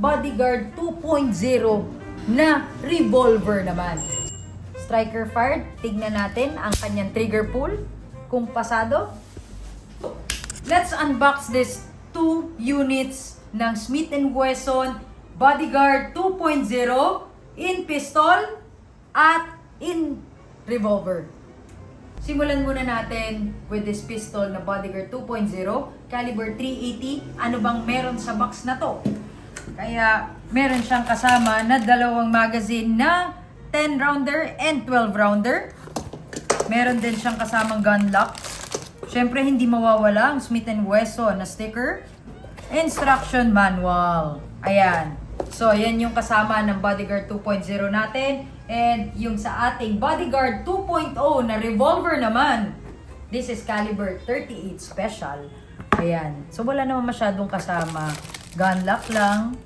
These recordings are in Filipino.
Bodyguard 2.0 na revolver naman. Striker fired, tignan natin ang kanyang trigger pull kung pasado. Let's unbox this 2 units ng Smith & Wesson Bodyguard 2.0 in pistol at in revolver. Simulan muna natin with this pistol na Bodyguard 2.0, caliber 380. Ano bang meron sa box na to? Kaya meron siyang kasama na dalawang magazine na 10 rounder and 12 rounder. Meron din siyang kasamang gun lock. Siyempre hindi mawawala ang Smith & Wesson na sticker. Instruction manual. Ayan. So, yan yung kasama ng Bodyguard 2.0 natin. And yung sa ating Bodyguard 2.0 na revolver naman. This is caliber 38 special. Ayan. So, wala naman masyadong kasama. Gun lock lang.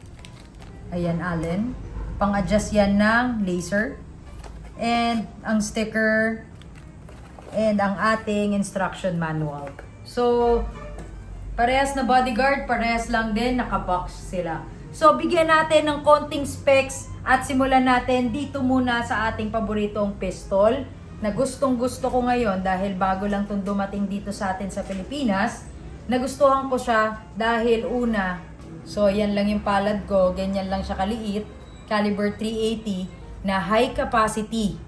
Ayan, Allen. Pang-adjust yan ng laser. And ang sticker. And ang ating instruction manual. So, parehas na Bodyguard, parehas lang din, nakabox sila. So, bigyan natin ng konting specs at simulan natin dito muna sa ating paboritong pistol na gustong-gusto ko ngayon dahil bago lang itong dumating dito sa atin sa Pilipinas. Nagustuhan ko siya dahil una, so yan lang yung palad ko, ganyan lang siya kaliit, caliber 380 na high capacity.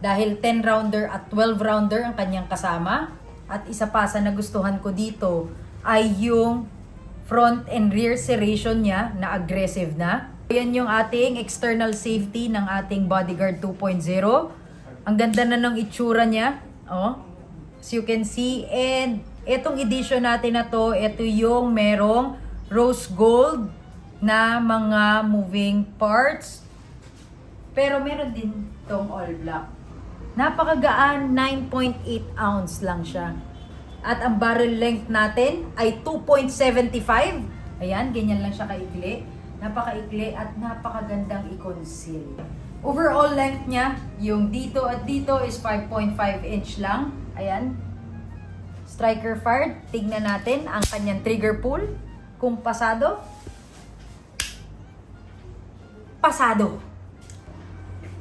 Dahil 10 rounder at 12 rounder ang kanyang kasama. At isa pa sa nagustuhan ko dito ay yung front and rear serration niya na aggressive na. Yan yung ating external safety ng ating Bodyguard 2.0. Ang ganda na ng itsura niya. Oh, as you can see. And itong edition natin na to, ito yung merong rose gold na mga moving parts. Pero meron din tong all black. Napakagaan, 9.8 ounce lang siya. At ang barrel length natin ay 2.75. Ayan, ganyan lang siya kaikli. Napakaikli at napakagandang i-conceal. Overall length niya, yung dito at dito is 5.5 inch lang. Ayan. Striker fired. Tignan natin ang kanyang trigger pull. Kung pasado. Pasado.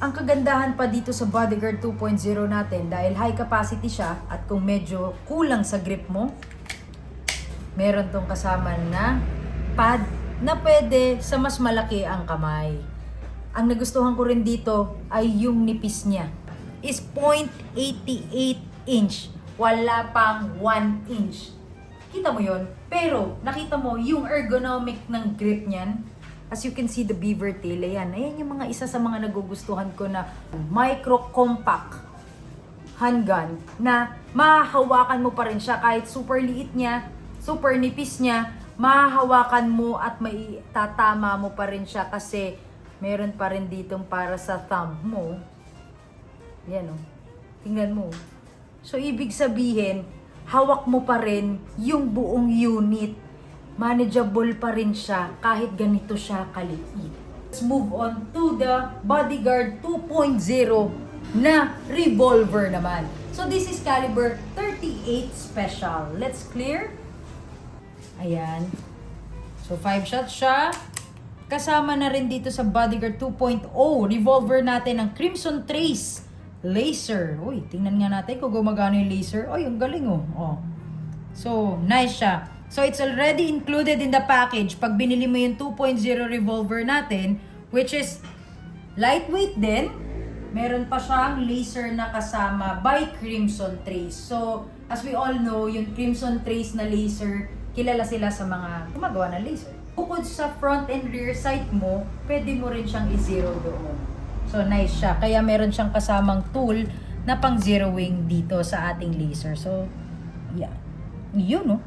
Ang kagandahan pa dito sa Bodyguard 2.0 natin dahil high capacity siya at kung medyo kulang sa grip mo, meron tong kasama na pad na pwede sa mas malaki ang kamay. Ang nagustuhan ko rin dito ay yung nipis niya is 0.88 inch. Wala pang 1 inch. Kita mo yon? Pero nakita mo yung ergonomic ng grip niyan. As you can see, the beaver tail, ayan. Ayan yung mga isa sa mga nagugustuhan ko na micro-compact handgun na mahahawakan mo pa rin siya kahit super liit niya, super nipis niya, mahahawakan mo at maitatama mo pa rin siya kasi meron pa rin ditong para sa thumb mo. Yan o. Tingnan mo. So, ibig sabihin, hawak mo pa rin yung buong unit. Manageable pa rin siya kahit ganito siya kaliit. Let's move on to the Bodyguard 2.0 na revolver naman. So this is caliber 38 special. Let's clear. Ayan. So 5 shots siya. Kasama na rin dito sa Bodyguard 2.0 revolver natin ang Crimson Trace laser. Uy, tingnan nga natin kung gumagano yung laser. Uy, ang galing oh. Oh. So nice siya. So, it's already included in the package pag binili mo yung 2.0 revolver natin, which is lightweight din. Meron pa siyang laser na kasama by Crimson Trace. So, as we all know, yung Crimson Trace na laser, kilala sila sa mga gumagawa ng laser. Bukod sa front and rear sight mo, pwede mo rin siyang i-zero doon. So, nice siya. Kaya meron siyang kasamang tool na pang zeroing dito sa ating laser. So, yeah. Yun, no?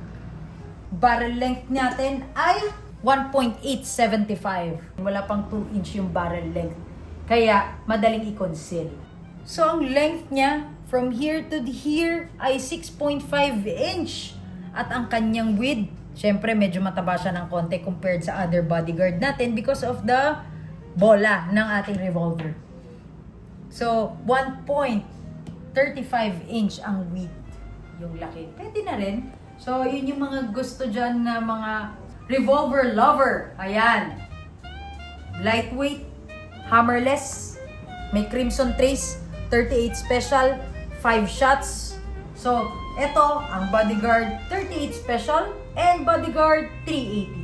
Barrel length natin ay 1.875. Wala pang 2 inch yung barrel length. Kaya, madaling i-conceal. So, ang length niya, from here to here, ay 6.5 inch. At ang kanyang width, syempre, medyo mataba siya ng konti compared sa other Bodyguard natin because of the bola ng ating revolver. So, 1.35 inch ang width. Yung laki. Pwede na rin. So, yun yung mga gusto dyan na mga revolver lover. Ayan. lightweight, hammerless, may crimson trace, 38 special, 5 shots. So, ito ang Bodyguard 38 special and Bodyguard 380.